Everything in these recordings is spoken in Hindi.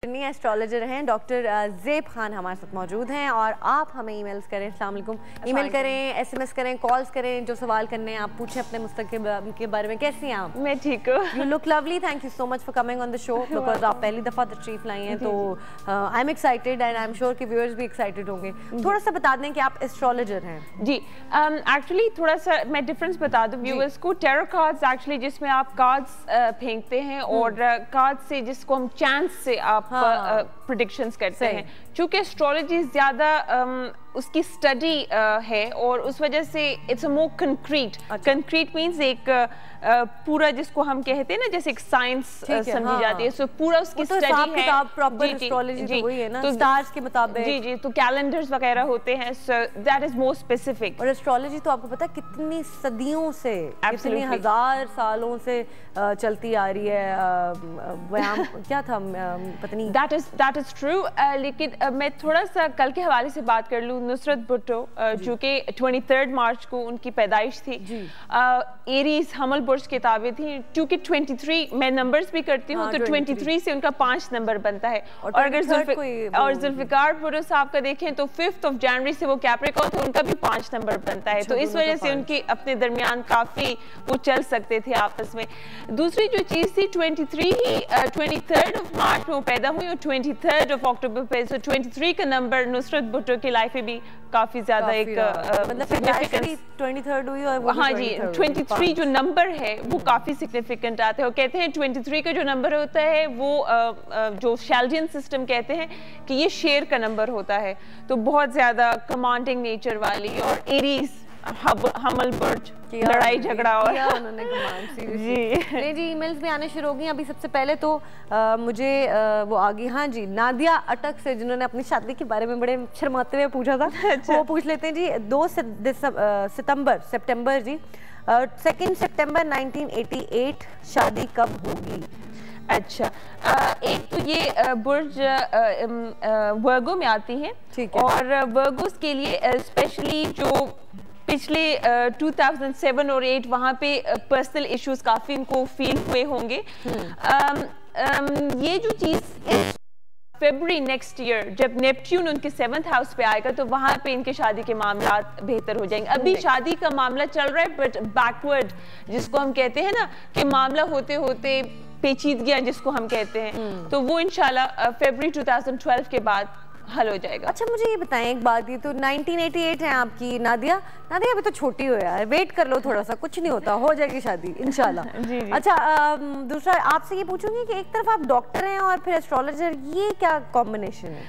एस्ट्रोलॉजर हैं डॉक्टर ज़ेब खान हमारे साथ मौजूद हैं और आप हमें ईमेल्स करें। अस्सलाम वालेकुम। ईमेल करें, एसएमएस करें, कॉल्स करें, जो सवाल करने हैं आप पूछें अपने मुस्तक़बिल के बारे में। कैसी हैं आप? मैं ठीक हूँ। You look lovely, thank you so much for coming on the show because आप पहली दफ़ा तशरीफ लाई हैं तो I am excited and I am sure कि व्यूअर्स भी एक्साइटेड होंगे। थोड़ा सा बता दें कि आप एस्ट्रोलॉजर हैं। जी, एक्चुअली थोड़ा सा मैं डिफरेंस बता दूं व्यूअर्स को। टैरो कार्ड्स एक्चुअली जिसमें आप कार्ड्स फेंकते हैं और कार्ड से जिसको हम चांस से आप प्रेडिक्शंस करते हैं। चूंकि एस्ट्रोलॉजी ज़्यादा उसकी स्टडी है और उस वजह से it's a more concrete. Concrete means एक पूरा जिसको हम कहते हैं ना जैसे एक साइंस समझी जाती है। सो पूरा उसकी स्टडी है, प्रॉपर एस्ट्रोलॉजी तो वही है ना, तो स्टार्स के मुताबिक। जी जी, तो कैलेंडर्स वगैरह होते हैं। So that is more specific. और एस्ट्रोलॉजी तो आपको पता है कितनी सदियों से, कितनी हजार सालों से चलती आ रही है। व्यायाम क्या था पता नहीं। That is true. लेकिन मैं थोड़ा सा कल के हवाले से बात कर लूँ। नुसरत भुट्टो जो कि 23 मार्च को उनकी पैदाइश थी। एरीज हमल बुर्ज किताबें थी। क्योंकि 23 मैं नंबर्स भी करती हूँ तो 23 से उनका 5 नंबर बनता है। और अगर जुल्फिकार भुट्टो साहब का देखें तो 5 जनवरी से वो कैप्रिकॉर्न थे, उनका भी 5 नंबर बनता है। तो इस वजह से उनके अपने दरमियान काफी वो चल सकते थे आपस में। दूसरी जो चीज थी 23 मार्च में वो पैदा हुई और 23 अक्टूबर पे। सो 23 का नंबर नुसरत भुट्टो की लाइफ में भी काफी ज्यादा एक मतलब 23 हुई और हाँ जी 23 जो नंबर है वो काफी सिग्निफिकेंट आता है। और कहते हैं 23 का जो नंबर होता है वो जो शेल्डियन सिस्टम कहते हैं कि ये शेर का नंबर होता है। तो बहुत ज्यादा कमांडिंग नेचर वाली और एरीज हमल बुर्ज लड़ाई झगड़ा और उन्होंने जी जी ईमेल्स भी आने शुरू हो गई। अभी सबसे पहले तो मुझे वो आ गई, हाँ जी, नादिया अटक से, जिन्होंने अपनी शादी के बारे में बड़े शर्माते हुए पूछा था। वो पूछ लेते हैं जी 2 सितंबर जी 2 सितंबर 1988 शादी कब होगी? अच्छा, एक तो ये बुर्ज वर्गो में आती है और वर्गोस के लिए स्पेशली जो पिछले 2007 और 8 वहाँ पे पर्सनल इश्यूज काफी इनको फील हुए होंगे। ये जो चीज फरवरी नेक्स्ट ईयर जब नेपट्यून उनके 7th हाउस पे आएगा तो वहाँ पे इनके शादी के मामला बेहतर हो जाएंगे। अभी शादी का मामला चल रहा है बट बैकवर्ड जिसको हम कहते हैं ना कि मामला होते होते पेचीदगियां जिसको हम कहते हैं, तो वो इंशाल्लाह फरवरी 2012 के बाद हल हो जाएगा। अच्छा मुझे ये बताएं एक बात, ये तो 1988 है आपकी नादिया। नादिया अभी तो छोटी हो यार, वेट कर लो थोड़ा सा, कुछ नहीं होता, हो जाएगी शादी इंशाल्लाह। जी जी। अच्छा दूसरा आपसे ये पूछूंगी कि एक तरफ आप डॉक्टर हैं और फिर एस्ट्रोलॉजर, ये क्या कॉम्बिनेशन है?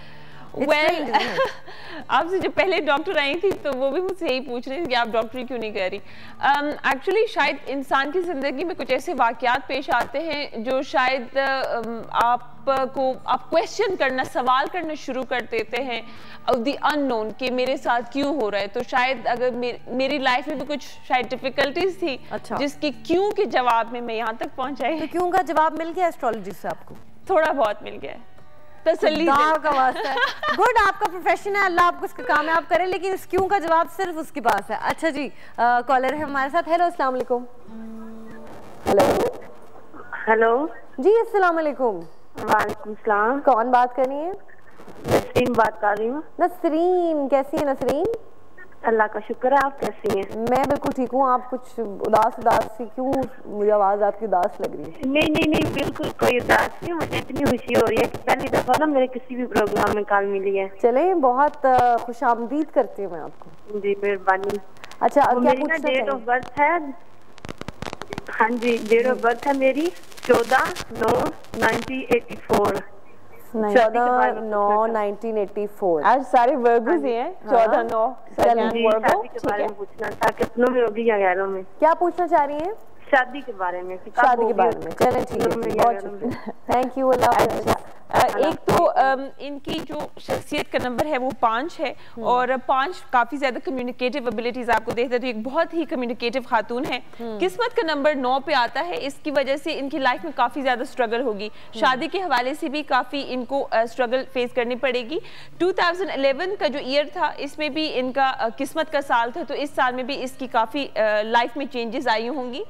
आपसे जो पहले डॉक्टर आई थी तो वो भी मुझसे यही पूछ रही थी कि आप डॉक्टरी क्यों नहीं कर रही। एक्चुअली शायद इंसान की ज़िंदगी में कुछ ऐसे वाक़यात पेश आते हैं जो शायद आप क्वेश्चन करना, सवाल करना शुरू कर देते हैं ऑफ द अननोन कि मेरे साथ क्यों हो रहा है। तो शायद अगर मेरी लाइफ में भी कुछ शायद डिफिकल्टीज थी जिसके क्यों के जवाब में मैं यहाँ तक पहुँचाई। तो क्यों का जवाब मिल गया एस्ट्रोलॉजी से आपको? थोड़ा बहुत मिल गया है, तसल्ली का वास्ता है। गुड, आपका प्रोफेशन है, अल्लाह आपको उसका कामयाब करे, लेकिन इस क्यों का जवाब सिर्फ उसके पास है। अच्छा जी, कॉलर है हमारे साथ। हेलो अस्सलाम वालेकुम। हेलो जी अस्सलाम वालेकुम। वालेकुम सलाम। कौन बात कर रही है? नसरीन बात कर रही हूँ। नसरीन, कैसी है नसरीन? अल्लाह का शुक्र है, आप कैसी हैं? मैं बिल्कुल ठीक हूँ। आप कुछ उदास सी क्यों? मुझे आवाज आपकी उदास लग रही है। नहीं बिल्कुल कोई उदास नहीं, मुझे इतनी खुशी हो रही है कि पहली दफा ना मेरे किसी भी प्रोग्राम में कॉल मिली है। चले, बहुत खुशामदीद करती हूँ मैं आपको। जी मेहरबानी। अच्छा क्या मेरी डेट ऑफ बर्थ है, हाँ जी डेट ऑफ बर्थ है मेरी 14/9/1984। 14/9/1984। आज सारे वर्गोस ही हैं। 14/9 वर्गो के बारे में पूछना था, कितनों में होगी या गैरों में? क्या पूछना चाह रही हैं? शादी के बारे में। शादी के बारे में, चलें ठीक है, बहुत शुक्रिया, थैंक यू, अल्लाह। एक तो इनकी जो शख्सियत का नंबर है वो 5 है और 5 काफी ज्यादा कम्युनिकेटिव एबिलिटीज आपको देता है, तो एक बहुत ही कम्युनिकेटिव खातून है। किस्मत का नंबर 9 पे आता है, इसकी वजह से इनकी लाइफ में काफी ज्यादा स्ट्रगल होगी। शादी के हवाले से भी काफी इनको स्ट्रगल फेस करनी पड़ेगी। 2011 का जो ईयर था इसमें भी इनका किस्मत का साल था, तो इस साल में भी इसकी काफी लाइफ में चेंजेस आई होंगी।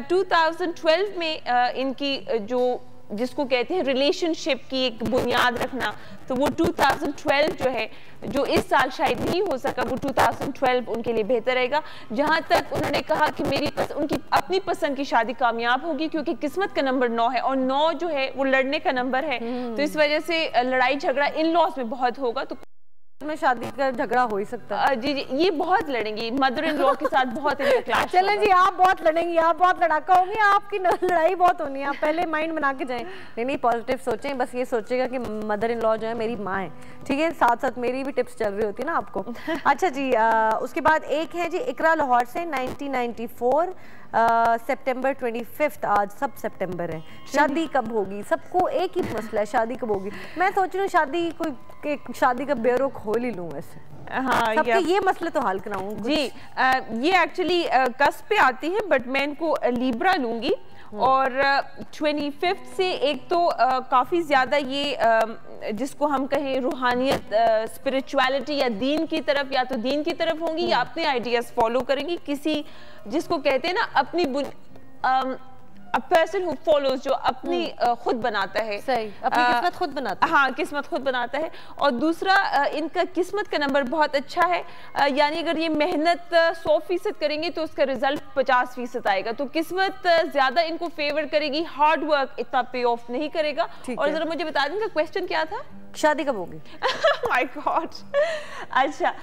2012 में इनकी जो जिसको कहते हैं रिलेशनशिप की एक बुनियाद रखना, तो वो 2012 जो है, जो इस साल शायद नहीं हो सका, वो 2012 उनके लिए बेहतर रहेगा। जहां तक उन्होंने कहा कि उनकी अपनी पसंद की शादी कामयाब होगी, क्योंकि किस्मत का नंबर 9 है और 9 जो है वो लड़ने का नंबर है, तो इस वजह से लड़ाई झगड़ा इन लॉज में बहुत होगा, तो में शादी का झगड़ा हो ही सकता है। जी जी, ये बहुत लड़ेंगी मदर इन लॉ के साथ, बहुत क्लैश। चलें जी, आप बहुत लड़ेंगी, आप बहुत लड़ाका होंगी, आपकी लड़ाई बहुत होनी है, आप पहले माइंड बना के जाएं। नहीं पॉजिटिव सोचें, बस ये सोचेगा कि मदर इन लॉ जो है मेरी माँ है, ठीक है, साथ साथ मेरी भी टिप्स चल रही होती है ना आपको। अच्छा जी, उसके बाद एक है जी इकरा लाहौर से, 1994 सितंबर 25, आज सब सितंबर है, शादी कब होगी? सबको एक ही मसला है, शादी कब होगी। मैं सोच रही हूँ शादी का ब्यूरो खोल ही लूँ वैसे। हाँ, सबके ये मसले तो हल कराऊँ जी। ये एक्चुअली कस्प पे आती है, बट मैं इनको लिब्रा लूंगी। और 25 से एक तो काफ़ी ज़्यादा ये जिसको हम कहें रूहानियत, स्पिरिचुअलिटी या दीन की तरफ, या तो दीन की तरफ होंगी या अपने आइडियाज़ फॉलो करेंगी, किसी जिसको कहते हैं ना अपनी A person who follows, जो अपनी खुद बनाता है, सही, अपनी किस्मत खुद बनाता है। हाँ, किस्मत खुद बनाता है। और दूसरा, इनका किस्मत का नंबर बहुत अच्छा है, यानी अगर ये मेहनत 100% करेंगे तो उसका रिजल्ट 50% आएगा, तो किस्मत ज्यादा इनको फेवर करेगी, हार्ड वर्क इतना पे ऑफ नहीं करेगा। और जरा मुझे बता दें, क्वेश्चन क्या था? शादी कब होगी? My God. अच्छा,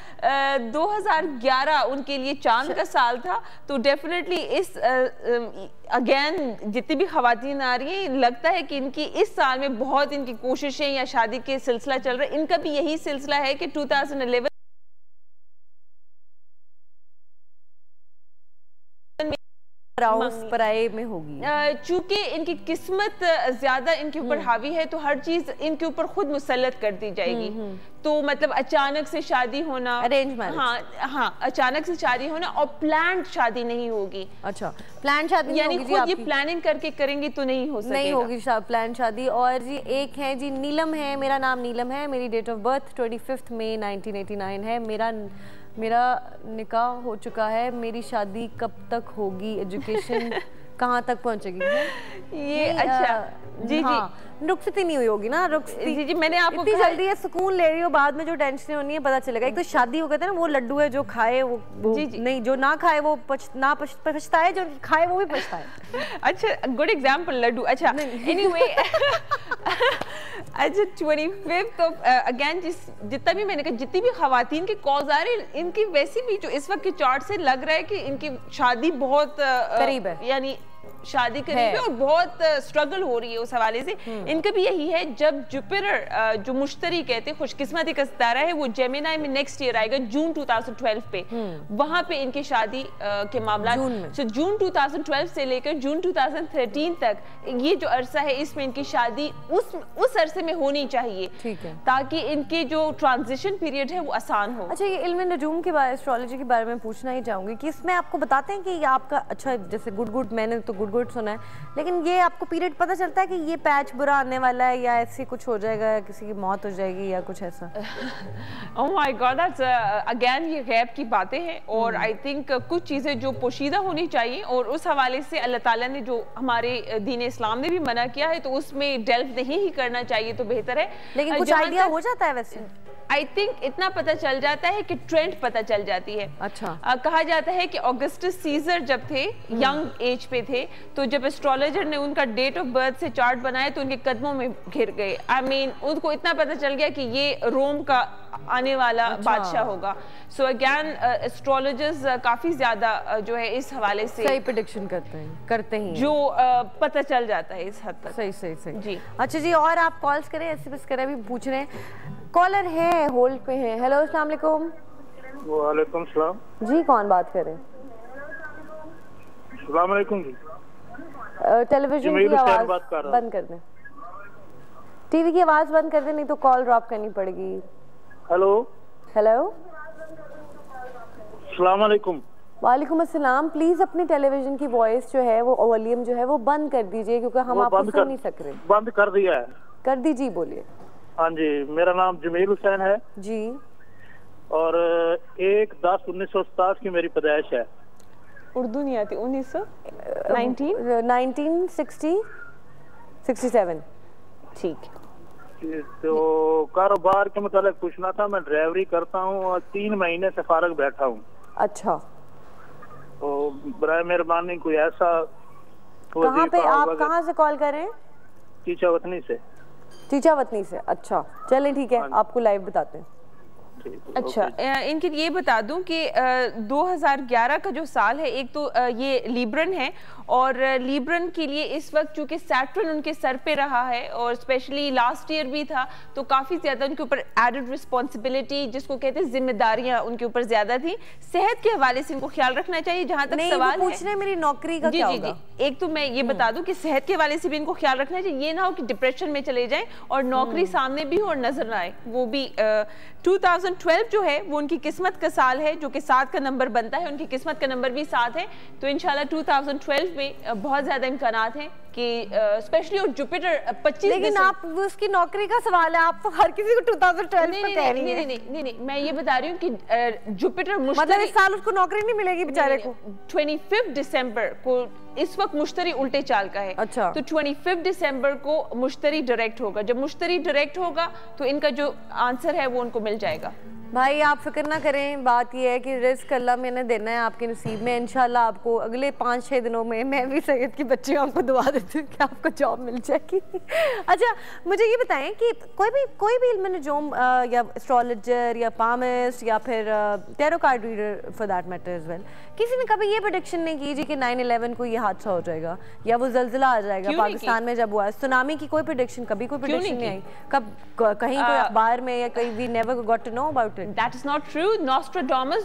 2011 उनके लिए चांद का साल था, तो डेफिनेटली इस अगेन जितनी भी खवातीन आ रही हैं, लगता है कि इनकी इस साल में बहुत इनकी कोशिशें या शादी के सिलसिला चल रहा है। इनका भी यही सिलसिला है कि 2011 पराए में होगी, चूंकि इनकी किस्मत ज्यादा इनके ऊपर हावी है, तो हर चीज इनके ऊपर खुद मुसल्लत कर दी जाएगी। तो मतलब अचानक से शादी होना, अरेंज मैरिज, हाँ, अचानक से शादी होना, और प्लान्ड शादी नहीं होगी। अच्छा, प्लान शादी यानी खुद ये प्लानिंग करके करेंगी तो नहीं हो सकेगा, नहीं होगी प्लान शादी। और जी एक है जी नीलम है, मेरा नाम नीलम है, मेरी डेट ऑफ बर्थ 25 मई 1989 है, मेरा निकाह हो चुका है, मेरी शादी कब तक होगी, एजुकेशन कहाँ तक पहुँचेगी? ये अच्छा जी हाँ, रुखसती नहीं हुई होगी ना, रुखसती जी जी, मैंने आपको इतनी जल्दी है, सुकून ले रही हो, बाद में जो टेंशन होनी है पता चलेगा। एक तो शादी हो कहते हैं ना, वो लड्डू है, जो खाए वो जी जी, नहीं, जो ना खाए वो पछताए, जो खाए वो भी पछताए। अच्छा, गुड एग्जांपल लड्डू। अच्छा, एनीवे अच्छा 25 तो अगेन जितना भी मैंने कहा, जितनी भी खवातीन की कॉज आ रही, इनकी वैसी भी जो इस वक्त के चार्ट से लग रहा है कि इनकी शादी बहुत करीब है, यानी शादी करीब है और बहुत स्ट्रगल हो रही है उस हवाले से। इनका भी यही है, जब जुपिटर जो मुश्तरी कहते हैं खुशकिस्मती का सितारा है, वो जेमिनाई में नेक्स्ट ईयर आएगा जून 2012 पे, वहां पे इनकी शादी के मामला जून 2012 से लेकर जून 2013 तक ये जो अरसा है, इसमें इनकी शादी उस अरसे में होनी चाहिए, ठीक है, ताकि इनके जो ट्रांजिशन पीरियड है वो आसान हो। अच्छा, ये इल्म नजूम के बारे, एस्ट्रोलॉजी के बारे में पूछना ही चाहूंगी कि इसमें आपको बताते हैं कि आपका अच्छा, जैसे गुड मैंने तो गुड सुना है, लेकिन ये आपको पीरियड पता चलता है कि ये पैच बुरा आने वाला है, या ऐसी कुछ हो जाएगा, किसी की मौत हो जाएगी या कुछ ऐसा? Oh my God, that's again ये गैब की बातें हैं, और आई थिंक कुछ चीज़ें जो पोशीदा होनी चाहिए, और उस हवाले से अल्लाह ताला ने जो हमारे दीन इस्लाम ने भी मना किया है, तो उसमें डेल्व नहीं ही करना चाहिए तो बेहतर है। लेकिन कुछ आइडिया हो जाता है वैसे? आई थिंक इतना पता चल जाता है कि ट्रेंड पता चल जाती है। अच्छा, कहा जाता है कि ऑगस्टस सीजर जब थे, यंग एज पे थे, तो जब एस्ट्रोलॉजर ने उनका डेट ऑफ बर्थ से चार्ट बनाया तो उनके कदमों में घिर गए। आई मीन उनको इतना पता चल गया कि ये रोम का आने वाला बादशाह होगा। सो अगेन एस्ट्रोलॉजर्स काफी ज्यादा जो है इस हवाले से सही प्रेडिक्शन करते हैं जो पता चल जाता है इस हद तक। सही जी। अच्छा जी, और आप कॉल्स करें, ऐसे बस करें, अभी पूछ रहे हैं, कॉलर है होल्ड पे है। हेलो, अस्सलाम वालेकुम। वालेकुम सलाम जी, कौन बात कर रहे हैं? अस्सलाम वालेकुम जी। टेलीविजन की आवाज बंद कर दें, टीवी की आवाज बंद कर दें, नहीं तो कॉल ड्रॉप करनी पड़ेगी। हेलो अस्सलाम वालेकुम। वालेकुम अस्सलाम। प्लीज अपनी टेलीविजन की वॉइस जो है, वो वॉल्यूम जो है वो बंद कर दीजिए, क्योंकि हम आपको सुन नहीं सक रहे। बंद कर दिया है। कर दीजिए, बोलिए। हाँ जी, मेरा नाम जमील हुसैन है जी, और 1/10/1967 की मेरी पैदाइश है। उर्दू नहीं आती। 1960 67। ठीक। तो कारोबार के मुताबिक पूछना था। मैं ड्राइवरी करता हूँ और 3 महीने से फारग बैठा हूँ। अच्छा, तो बराए मेहरबानी कोई ऐसा कहाँ पे आप कहाँ से कॉल कर रहे हैं? चीचावतनी से। चीचावतनी से, अच्छा चलें ठीक है, आपको लाइव बताते हैं। अच्छा, इनके ये बता दूं कि 2011 का जो साल है, एक तो ये लीब्रन है और लीब्रन के लिए इस वक्त चूंकि सैटर्न उनके सर पे रहा है और स्पेशली लास्ट ईयर भी था, तो काफ़ी ज़्यादा उनके ऊपर एडेड रिस्पॉन्सिबिलिटी, जिसको कहते हैं जिम्मेदारियां, उनके ऊपर ज़्यादा थी। सेहत के हवाले से इनको ख्याल रखना चाहिए। जहाँ तक सवाल है मेरी नौकरी का क्या होगा? एक तो मैं ये बता दूं कि सेहत के हवाले से भी इनको ख्याल रखना चाहिए। ये ना हो कि डिप्रेशन में चले जाएं और नौकरी सामने भी हो और नजर ना आए। वो भी 2012 जो है वो उनकी किस्मत का साल है, जो कि 7 का नंबर बनता है। उनकी किस्मत का नंबर भी 7 है, तो इंशाल्लाह 2012 में बहुत ज्यादा इम्कानात हैं कि स्पेशली और जुपिटर 25। लेकिन आप उसकी नौकरी का सवाल है, आप हर किसी को 2012 पे कह रही हैं। नहीं, मैं ये बता रही हूँ कि जुपिटर मतलब इस साल उसको नौकरी नहीं मिलेगी बेचारे को। 25 दिसंबर को इस वक्त मुश्तरी उल्टे चाल का है। अच्छा। तो 25 दिसंबर को मुश्तरी डायरेक्ट होगा। जब मुश्तरी डायरेक्ट होगा तो इनका जो आंसर है वो उनको मिल जाएगा। भाई आप फिक्र ना करें, बात ये है कि रिस्क अल्लाह मैंने देना है आपके नसीब में। इंशाल्लाह आपको अगले 5-6 दिनों में, मैं भी सैयद की बच्ची आपको दुआ देती हूँ कि आपको जॉब मिल जाएगी। अच्छा मुझे ये बताएं कि कोई भी इल्म नजूम या एस्ट्रोलॉजर या पामिस्ट या फिर tarot card reader for that matter as well, किसी ने कभी ये प्रेडिक्शन नहीं की जी कि 9/11 को ये हादसा हो जाएगा या वो जल्जिला आ जाएगा पाकिस्तान में जब हुआ? सुनामी की कोई प्रेडिक्शन, कभी कोई प्रेडिक्शन नहीं आई? कब कहीं कोई अखबार में या कहीं we never got to know about it? That is not true. Nostradamus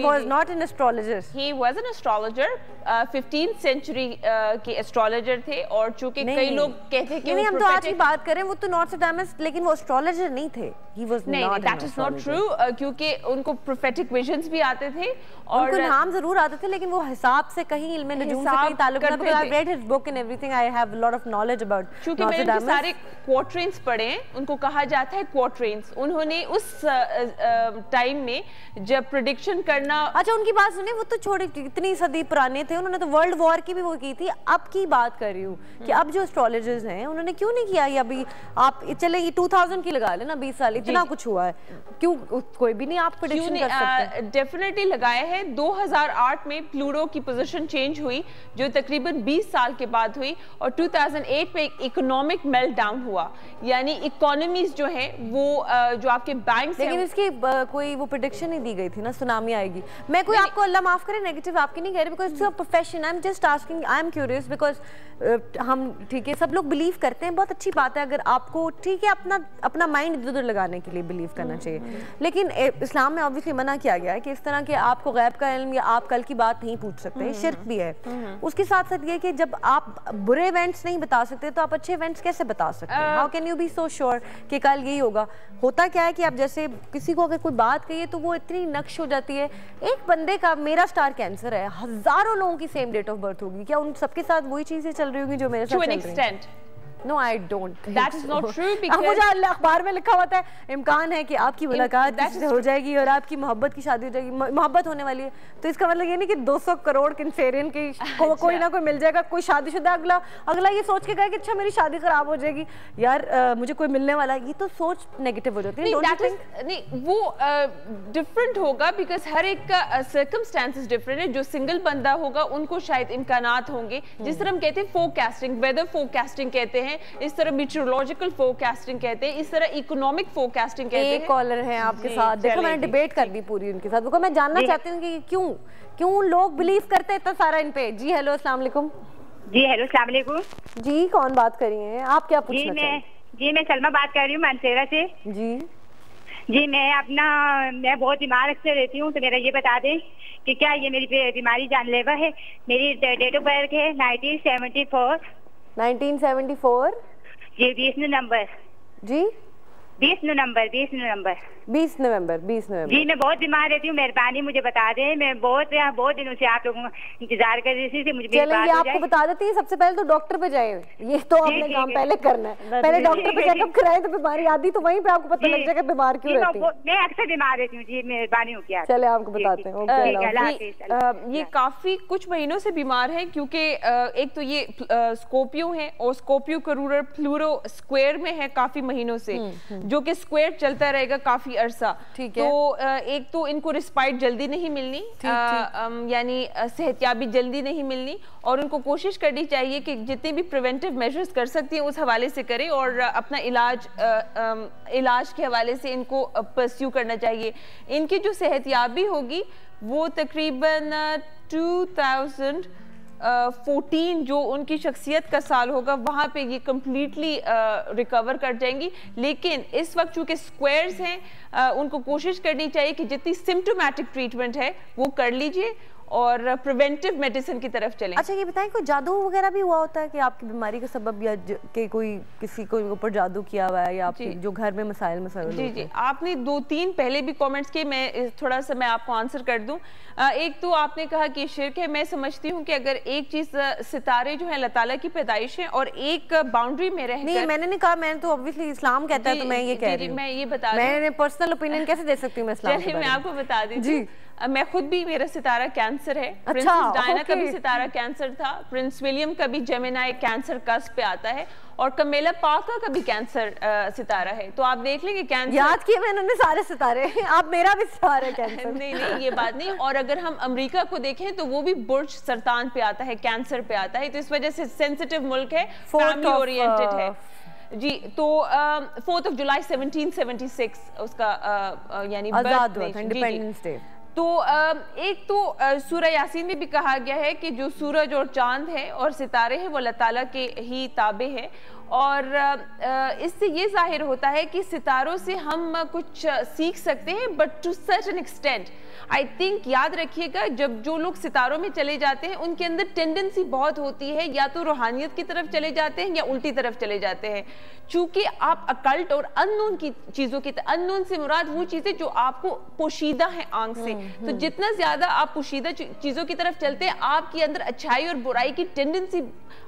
was not an astrologer. He was an astrologer. 15th century के एस्ट्रोलॉजर थे और चूंकि कई लोग कहते हैं कि नहीं, हम तो आज की बात करें, वो तो नॉस्ट्राडामस, लेकिन वो एस्ट्रोलॉजर नहीं थे। He was not. That is not true. क्योंकि उनको प्रोफेटिक विजन्स भी आते थे और उनको नाम जरूर आते थे, लेकिन वो हिसाब से कहीं इल्म नजूम से कहीं ताल्लुक नहीं था। I read his book and everything. I have a lot of knowledge about Nostradamus. चूंकि मैंने सारे क्वार्टरेंस पढ़े हैं, उनको कहा जाता है क्वार्टरेंस। उन्होंने उस टाइम में जब प्रेडिक्शन करना, अच्छा उनकी बात सुने, वो तो छोड़े, इतनी सदी पुराने थे, उन्होंने तो वर्ल्ड वॉर की भी वो की थी। अब की बात कर रही हूँ कि अब जो एस्ट्रोलॉजर्स हैं उन्होंने क्यों नहीं किया? अभी आप चले 2000 की लगा लेना, 20 साल इतना कुछ हुआ है, क्यों कोई भी नहीं आप प्रेडिक्शन कर सकते? डेफिनेटली लगाया है। 2008 में प्लूटो की पोजीशन चेंज हुई, जो तकरीबन 20 साल के बाद हुई, और 2008 में एक इकोनॉमिक मेल्टडाउन हुआ, यानी इकोनॉमीज जो है वो जो आपके बैंक्स हैं, लेकिन इसकी कोई वो प्रेडिक्शन नहीं दी गई थी ना, सुनामी आएगी। मैं कोई आपको अल्लाह माफ करे नेगेटिव आपकी नहीं कह रही, because it's your profession. I am just asking, I am curious, because हम ठीक है सब लोग बिलीव करते हैं, बहुत अच्छी बात है। अगर आपको ठीक है अपना माइंड इधर उधर लगाने के लिए बिलीव करना चाहिए, लेकिन इस्लाम में ऑब्वियसली मना किया गया है कि इस तरह के आपको गैब का इल्म या आप कल की बात नहीं पूछ सकते, शिर्क भी है। उसके साथ साथ ये कि जब आप बुरे इवेंट्स नहीं बता सकते तो आप अच्छे इवेंट्स कैसे बता सकते हैं? How can you be so sure कि कल यही होगा? होता क्या है कि आप जैसे किसी को अगर कोई बात कहिए तो वो इतनी नक्श हो जाती है। एक बंदे का, मेरा स्टार कैंसर है, हजारों लोगों की सेम डेट ऑफ बर्थ होगी, क्या उन सबके साथ वही चीजें चल रही होंगी जो मेरे साथ चल रही हैं? No, I don't. That is not true because मुझे अखबार में लिखा होता है इम्कान है कि आपकी मुलाकात हो जाएगी और आपकी मोहब्बत की शादी हो जाएगी, मोहब्बत होने वाली है, तो इसका मतलब ये नहीं कि 200 करोड़ कैंसेरियन की कोई ना कोई मिल जाएगा, कोई शादीशुदा अगला ये सोच के गया कि अच्छा मेरी शादी खराब हो जाएगी यार, मुझे कोई मिलने वाला, ये तो सोच नेगेटिव हो जाती है। नहीं, वो डिफरेंट होगा बिकॉज हर एक का सर्कमस्टेंसेस डिफरेंट है। जो सिंगल बंदा होगा उनको शायद इम्कानात होंगे, जिस तरह हम कहते हैं फोरकास्टिंग, वेदर फोरकास्टिंग कहते हैं, इस तरह मीटरोलॉजिकल फोरकास्टिंग कहते हैं, इस तरह इकोनॉमिक फोरकास्टिंग कहते हैं। एक कॉलर है आपके साथ, देखो मैंने डिबेट कर दी पूरी उनके साथ, देखो मैं जानना चाहती हूँ कि क्यों लोग बिलीव करते हैं इतना सारा इन पे। जी हेलो, अस्सलाम वालेकुम। जी हेलो, अस्सलाम वालेकुम। जी कौन बात कर रही हैं आप, क्या पूछना चाहती हैं? जी मैं सलमा बात कर रही हूँ मानसेरा से। जी मैं बहुत बीमार से रहती हूँ, तो मेरा ये बता दें कि क्या ये मेरी बीमारी जानलेवा है? मेरी डेट ऑफ बर्थ है 1974। 1974 जी 20 नंबर। जी 20 नवंबर। 20 नवंबर। जी मैं बहुत बीमार रहती हूँ, मेहरबानी मुझे बता दें। मैं बहुत दिनों से आप लोगों का इंतजार कर रही थी, मुझे चलेंगे आपको बता देती है। सबसे पहले तो डॉक्टर पे जाए, ये तो आपने काम पहले करना है। पहले डॉक्टर पे चेकअप कराएं तो बीमारी आदि तो वहीं पे आपको पता लग जाएगा बीमार क्यों रहती है। मैं अक्सर बीमार रहती हूँ जी, मेहरबानी हो क्या। चले आपको बताते हैं। ये काफी कुछ महीनों से बीमार है क्योंकि एक तो ये स्कॉर्पियो है और स्कॉर्पियो करूरल फ्लूरो स्क्वायर में है काफी महीनों से, जो कि स्क्वायर चलता रहेगा काफी अरसा। तो एक तो इनको रिस्पाइट जल्दी नहीं मिलनी, यानी सेहतयाबी जल्दी नहीं मिलनी, और उनको कोशिश करनी चाहिए कि जितने भी प्रिवेंटिव मेजर्स कर सकती हैं उस हवाले से करें और अपना इलाज के हवाले से इनको परस्यू करना चाहिए। इनकी जो सेहतयाबी होगी वो तकरीबन 2014 जो उनकी शख्सियत का साल होगा वहाँ पे ये कम्प्लीटली रिकवर कर जाएंगी। लेकिन इस वक्त चूँकि स्क्वायर्स हैं, उनको कोशिश करनी चाहिए कि जितनी सिम्टोमेटिक ट्रीटमेंट है वो कर लीजिए और प्रिवेंटिव मेडिसिन की तरफ चलें। अच्छा ये बताएं, कोई जादू वगैरह भी हुआ होता है कि आपकी बीमारी का सबब या कि कोई किसी को ऊपर जादू किया हुआ है या आपके जो घर में मसाइल जी आपने 2-3 पहले भी कमेंट्स किए, मैं थोड़ा सा मैं आपको आंसर कर दूं। एक तो आपने कहा कि शिर्क है। मैं समझती हूँ कि अगर एक चीज सितारे जो है अल्लाह ताला की पैदाइश है और एक बाउंड्री में रहकर, नहीं मैंने नहीं कहा, मैंने तो ऑब्वियसली इस्लाम कहता है तो मैं ये कह रही हूं। मैं ये बता मैंने पर्सनल ओपिनियन कैसे दे सकती हूँ मैं इस्लाम के बारे में? मैं आपको बता दी जी। मैं खुद भी, मेरा सितारा कैंसर है। अच्छा, प्रिंसेस डायना का भी सितारा कैंसर था, प्रिंस विलियम का भी जेमिनाई कैंसर कस्प पे आता है और कमेला पाका का भी कैंसर सितारा है। तो आप देख लेंगे कैंसर याद किए मैंने सारे सितारे। आप मेरा भी सितारा है कैंसर। नहीं ये बात नहीं। और अगर हम अमेरिका को देखें तो वो भी बुर्ज सरतान पे आता है, कैंसर पे आता है। तो इस वजह से सेंसिटिव मुल्क है, फैमिली ओरिएंटेड है जी। तो 4 जुलाई 1776 उसका यानी आजाद हुआ था, इंडिपेंडेंस डे। तो एक तो सूरह यासीन में भी कहा गया है कि जो सूरज और चांद है और सितारे हैं वो अल्लाह ताला के ही ताबे हैं, और इससे ये जाहिर होता है कि सितारों से हम कुछ सीख सकते हैं, but to certain extent. I think याद रखिएगा, जब जो लोग सितारों में चले जाते हैं उनके अंदर टेंडेंसी बहुत होती है या तो रूहानियत की तरफ चले जाते हैं या उल्टी तरफ चले जाते हैं। चूंकि आप अकल्ट और अननोन की चीजों की, अननोन से मुराद वो चीजें जो आपको पोशीदा है आंख से, तो जितना ज्यादा आप पोशीदा चीजों की तरफ चलते हैं आपके अंदर अच्छाई और बुराई की टेंडेंसी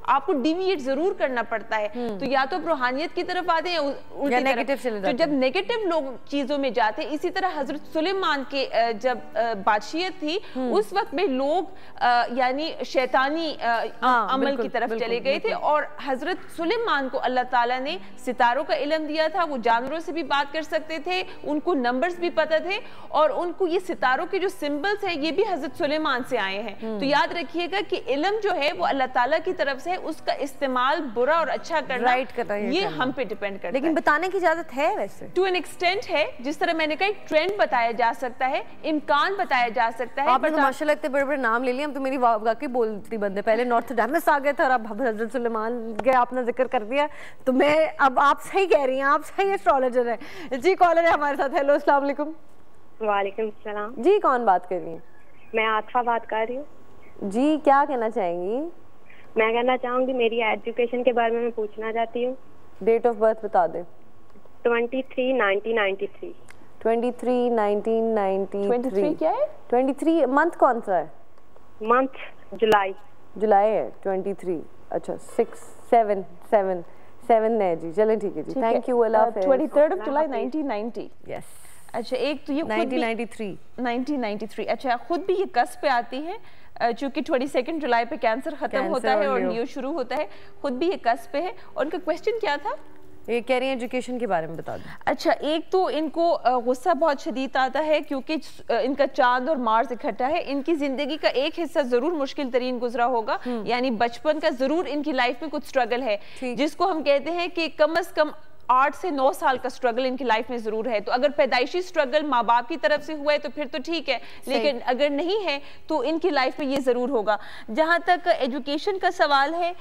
आपको डिविएट जरूर करना पड़ता है। तो या तो रूहानियत की तरफ आते हैं उल्टी तरफ। तो जब नेगेटिव लोग चीजों में जाते हैं, इसी तरह हजरत सुलेमान के जब बादशाहत थी उस वक्त में लोग यानी शैतानी अमल की तरफ चले गए थे, और हजरत सुलेमान को अल्लाह ताला ने सितारों का इल्म दिया था। वो जानवरों से भी बात कर सकते थे, उनको नंबर्स भी पता थे, और उनको ये सितारों के जो सिंबल्स है ये भी हजरत सुलेमान से आए हैं। तो याद रखिएगा कि इल्म जो है वो अल्लाह ताला की तरफ से, उसका इस्तेमाल बुरा और अच्छा करना ये हम पे डिपेंड करता है। लेकिन बताने की इजाजत है वैसे टू एन एक्सटेंट है। जिस तरह मैंने कहा, एक ट्रेंड बताया जा सकता है, इम्कान बताया जा सकता है। आपने तो माशाल्लाह इतने बड़े-बड़े नाम ले लिए, हम तो मेरी वाकई बोलती बंद है। पहले नॉर्थडामस आ गए थे और अब हजरत सुलेमान के आपने जिक्र कर दिया, तो मैं अब आप सही कह रही हैं, आप सही एस्ट्रोलॉजर हैं। जी कॉलर है हमारे साथ। हेलो अस्सलाम वालेकुम। वालेकुम सलाम। जी कौन बात कर रही हैं? मैं आतिफा बात कर रही हूँ। जी क्या कहना चाहेंगी? मैं कहना चाहूंगी, मेरी एजुकेशन के बारे में मैं पूछना चाहती हूँ। डेट ऑफ बर्थ बता दें। 23/1993। 23/1993 क्या है? 23 मंथ कौन सा है? मंथ जुलाई है 23। अच्छा 7 है जी। चलें ठीक है जी, थैंक यू। 23 जुलाई 1990। यस। अच्छा एक तो ये 1993। अच्छा खुद भी ये कस्ब पे आती है, चूंकि 22 जुलाई पे कैंसर खत्म होता है और न्यू शुरू होता है। खुद भी ये कस्ब पे है। और उनका क्वेश्चन क्या था? ये कह रही है एजुकेशन के बारे में बता दो। अच्छा एक तो इनको गुस्सा बहुत शदीद आता है क्योंकि इनका चांद और मार्स इकट्ठा है। इनकी जिंदगी का एक हिस्सा जरूर मुश्किल तरीन गुजरा होगा, यानी बचपन का जरूर इनकी लाइफ में कुछ स्ट्रगल है, जिसको हम कहते हैं कि कम से कम 8 से 9 साल का स्ट्रगल इनकी लाइफ में जरूर है। तो अगर पैदाइशी स्ट्रगल माँ बाप की तरफ से हुआ है तो फिर तो ठीक है, लेकिन अगर नहीं है तो इनकी लाइफ में ये जरूर होगा। जहाँ तक एजुकेशन का सवाल है,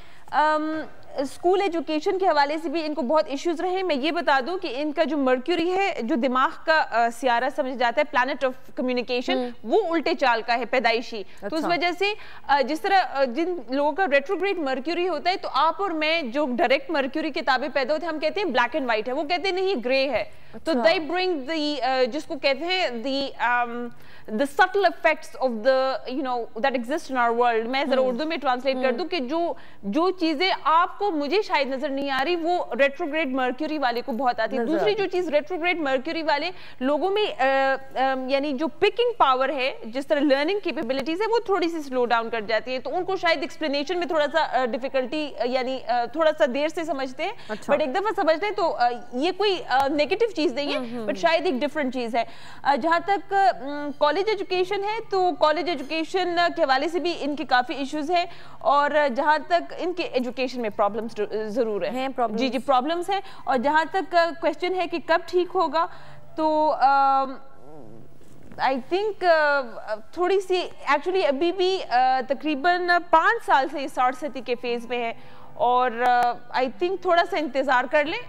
स्कूल एजुकेशन के हवाले से भी इनको बहुत इश्यूज रहे। मैं ये बता दूं कि इनका जो मर्क्यूरी है, जो दिमाग का सियारा समझ जाता है, प्लैनेट ऑफ कम्युनिकेशन, वो उल्टे चाल का है पैदाइशी। अच्छा। तो उस वजह से जिस तरह जिन लोगों का रेट्रोग्रेड मर्क्यूरी होता है, तो आप और मैं जो डायरेक्ट मर्क्यूरी के ताबे पैदा होते हैं, हम कहते हैं ब्लैक एंड व्हाइट है, वो कहते हैं नहीं ग्रे है। तो दे ब्रिंग द जिसको कहते हैं the subtle effects of the that exist in our world। मैं जरा उर्दू में ट्रांसलेट कर दूं कि जो चीजें आपको मुझे शायद नजर नहीं आ रही, वो रेट्रोग्रेड मर्क्यूरी वाले को बहुत आती है। दूसरी जो चीज रेट्रोग्रेड मर्क्यूरी वाले लोगों में यानी जो पिकिंग पावर है, जिस तरह लर्निंग कैपेबिलिटीज है, वो थोड़ी सी स्लो डाउन कर जाती है। तो उनको शायद एक्सप्लेनेशन में थोड़ा सा डिफिकल्टी यानी थोड़ा सा देर से समझते हैं। बट एक दफा समझते हैं तो ये कोई नेगेटिव चीज नहीं है, बट शायद एक डिफरेंट चीज है। जहां तक कॉलेज एजुकेशन है, तो कॉलेज एजुकेशन के हवाले से भी इनके काफी इश्यूज हैं। और जहां तक इनके एजुकेशन में प्रॉब्लम्स जरूर है, जी जी प्रॉब्लम्स हैं। और जहां तक क्वेश्चन है कि कब ठीक होगा, तो आई थिंक थोड़ी सी एक्चुअली अभी भी तकरीबन 5 साल से शॉर्ट सती के फेज में है, और आई थिंक थोड़ा सा इंतजार कर लें,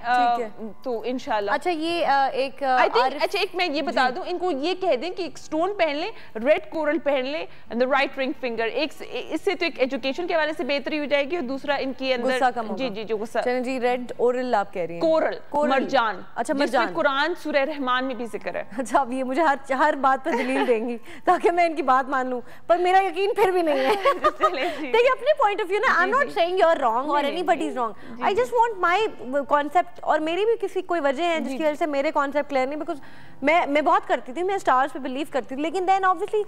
तो इंशाल्लाह। अच्छा ये एक अच्छा एक मैं ये बता दूं, इनको ये कह दें कि एक स्टोन पहन लें, रेड कोरल पहन लें, and the right ring finger. इससे तो एक एजुकेशन के हवाले से बेहतरी हो जाएगी, और दूसरा इनके अंदर जी जी जो गुस्सा। चलें जी, रेड ओरल आप कह रही हैं? कोरल, मरजान। अच्छा मरजान, कुरान सूरह रहमान में भी जिक्र है। अच्छा अब ये मुझे हर बात पर दलील देंगी ताकि मैं इनकी बात मान लूं, पर मेरा यकीन फिर भी नहीं है। देखिए अपने पॉइंट ऑफ व्यू ना, I am not saying you are wrong or anybody is wrong. I just want my concept, और मेरी भी किसी कोई वजह है जिसकी वजह से मेरे कॉन्सेप्ट क्लियर नहीं, बिकॉज मैं बहुत करती थी, मैं स्टार्स पे बिलीव करती थी, लेकिन देन ऑब्वियसली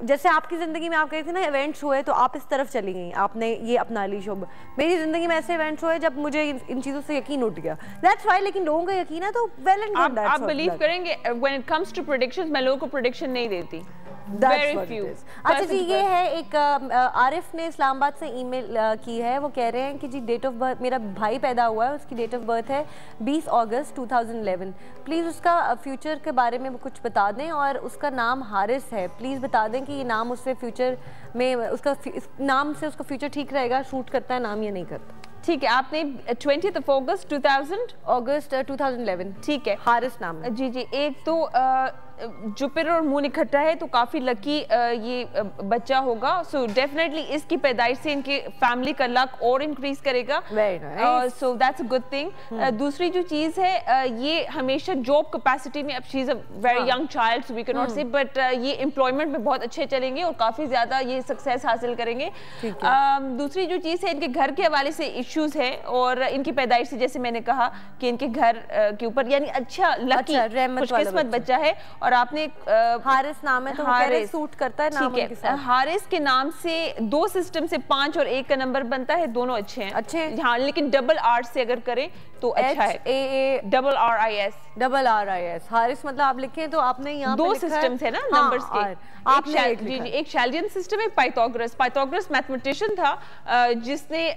जैसे आपकी जिंदगी में आप कहती थी ना इवेंट्स हुए तो आप इस तरफ चली गई, आपने ये अपना ली शुभ। मेरी जिंदगी में ऐसे इवेंट्स हुए जब मुझे इन चीजों से यकीन उठ गया, दैट्स व्हाई। लेकिन लोगों का यकीन है तो वेल एंड गुड। आप बिलीव करेंगे when it comes to predictions, मैं लोगों को प्रेडिक्शन नहीं देती। अच्छा जी, ये है एक आरिफ ने इस्लामाबाद से ईमेल की है, वो कह रहे हैं कि जी डेट ऑफ बर्थ, मेरा भाई पैदा हुआ है, उसकी डेट ऑफ बर्थ है 20 अगस्त 2011। प्लीज़ उसका फ्यूचर के बारे में कुछ बता दें, और उसका नाम हारिस है। प्लीज़ बता दें कि ये नाम उससे फ्यूचर में उसका नाम से उसका फ्यूचर ठीक रहेगा, शूट करता है नाम या नहीं करता। ठीक है, आपने 20 अगस्त 2011 ठीक है, हारिस नाम है। जी जी। एक तो जुपिटर और मून इकट्ठा है, तो काफी लकी ये बच्चा होगा। सो डेफिनेटली इसकी पैदाइश से इनके फैमिली का लक और इंक्रीज करेगा, so that's a good thing. दूसरी जो चीज है, ये हमेशा जॉब कैपेसिटी में, अब she is a very young child so we can not say, but ये एम्प्लॉयमेंट में बहुत अच्छे चलेंगे और काफी ज्यादा ये सक्सेस हासिल करेंगे। दूसरी जो चीज है, इनके घर के हवाले से इश्यूज है, और इनकी पैदाइश से जैसे मैंने कहा कि इनके घर के ऊपर यानी अच्छा लकी खुशकिस्मत बच्चा है। और आपने हारिस नाम है, तो हारिस सूट करता है नाम के साथ। हारिस के नाम से 2 सिस्टम से 5 और 1 का नंबर बनता है, दोनों अच्छे हैं। अच्छे हैं हाँ, लेकिन डबल आर से अगर करें तो अच्छा है। RRIS हारिस मतलब आप लिखें तो आपने यहाँ 2 सिस्टम्स है ना नंबर्स के। एक शैलियन सिस्टम है, पाइथागोरस मैथमेटिशियन था जिसने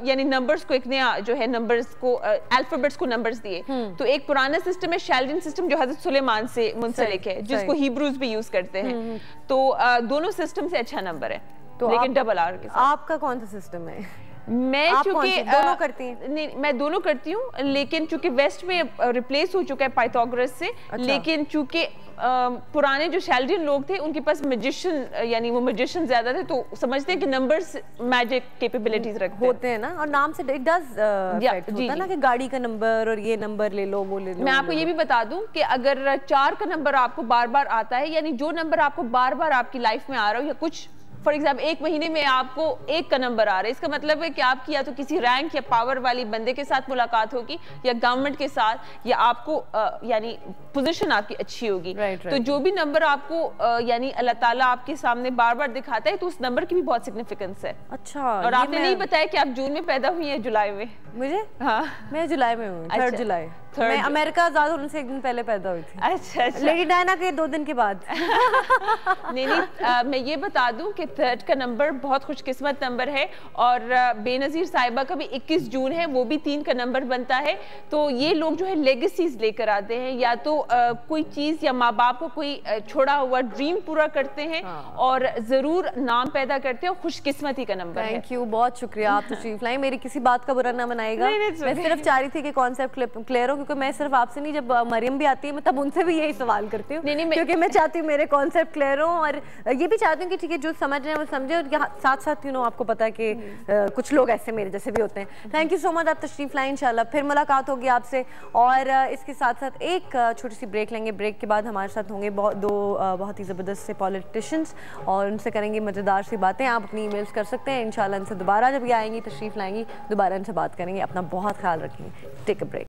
यानी नंबर्स को एक नया जो है नंबर्स को अल्फाबेट्स को नंबर्स दिए। तो एक पुराना सिस्टम है शैलियन सिस्टम जो हजरत सुलेमान से मुंसलिक है, जिसको हिब्रूज भी यूज करते हैं। तो दोनों सिस्टम से अच्छा नंबर है, तो लेकिन डबल आर के साथ। आपका कौन सा सिस्टम है? मैं चूंकि दोनों करती हैं? नहीं, मैं दोनों करती हूँ, लेकिन चूंकि वेस्ट में रिप्लेस हो चुका है पाइथागोरस से। अच्छा। लेकिन चूंकि पुराने जो शैल्डियन लोग थे उनके पास मैजिशियन यानी वो मैजिशियन ज्यादा थे, तो समझते हैं कि नंबर्स मैजिक कैपेबिलिटीज रखते होते हैं ना, और नाम से इट डज होता है ना कि गाड़ी का नंबर और ये नंबर ले लो वो ले लो। मैं आपको ये भी बता दूं कि अगर 4 का नंबर आपको बार बार आता है, यानी जो नंबर आपको बार बार आपकी लाइफ में आ रहा हो, या कुछ फॉर एग्जाम्पल 1 महीने में आपको 1 का नंबर आ रहा है, इसका मतलब है कि आपकी या तो किसी रैंक या पावर वाली बंदे के साथ मुलाकात होगी, या गवर्नमेंट के साथ, या आपको यानी पोजीशन आपकी अच्छी होगी। तो जो भी नंबर आपको यानी अल्लाह ताला आपके सामने बार बार दिखाता है, तो उस नंबर की भी बहुत सिग्निफिकेंस है। अच्छा, और आपने नहीं बताया कि आप जून में पैदा हुई है जुलाई में? मुझे हाँ, मैं जुलाई में हूँ, 3 जुलाई। 3rd। मैं अमेरिका आजाद होने से एक दिन पहले पैदा हुई थी। अच्छा। लेडी डायना के 2 दिन के बाद। नहीं, मैं ये बता दूं कि 3rd का नंबर बहुत खुशकिस्मत नंबर है, और बेनज़ीर साहिबा का भी 21 जून है, वो भी 3 का नंबर बनता है। तो ये लोग जो है लेगेसीज लेकर आते हैं, या तो कोई चीज़ या माँ बाप को कोई छोड़ा हुआ ड्रीम पूरा करते हैं, और ज़रूर नाम पैदा करते हैं, और खुशकिस्मती का नंबर है। थैंक यू, बहुत शुक्रिया आप तशरीफ लाई। मेरी किसी बात का बुरा ना बनाएगा। मैं सिर्फ चाह रही थी कि कॉन्सेप्ट क्लियर हो, क्योंकि मैं सिर्फ आपसे नहीं, जब मरियम भी आती है मैं तब उनसे भी यही सवाल करती हूँ, क्योंकि मैं चाहती हूँ मेरे कॉन्सेप्ट क्लियर हो, और ये भी चाहती हूँ कि ठीक है जो समझ रहे हैं वो समझे, और साथ साथ आपको पता है कि कुछ लोग ऐसे मेरे जैसे भी होते हैं। थैंक यू सो मच, आप तशरीफ लाई। इंशाल्लाह फिर मुलाकात होगी आपसे, और इसके साथ साथ एक छोटी सी ब्रेक लेंगे। ब्रेक के बाद हमारे साथ होंगे दो बहुत ही ज़बरदस्त से पॉलिटिशियंस, और उनसे करेंगे मज़ेदार सी बातें। आप अपनी ईमेल्स कर सकते हैं, इंशाल्लाह इनसे दोबारा जब ये आएंगी तशरीफ लाएंगी, दोबारा इनसे बात करेंगे। अपना बहुत ख्याल रखेंगे। Take a break.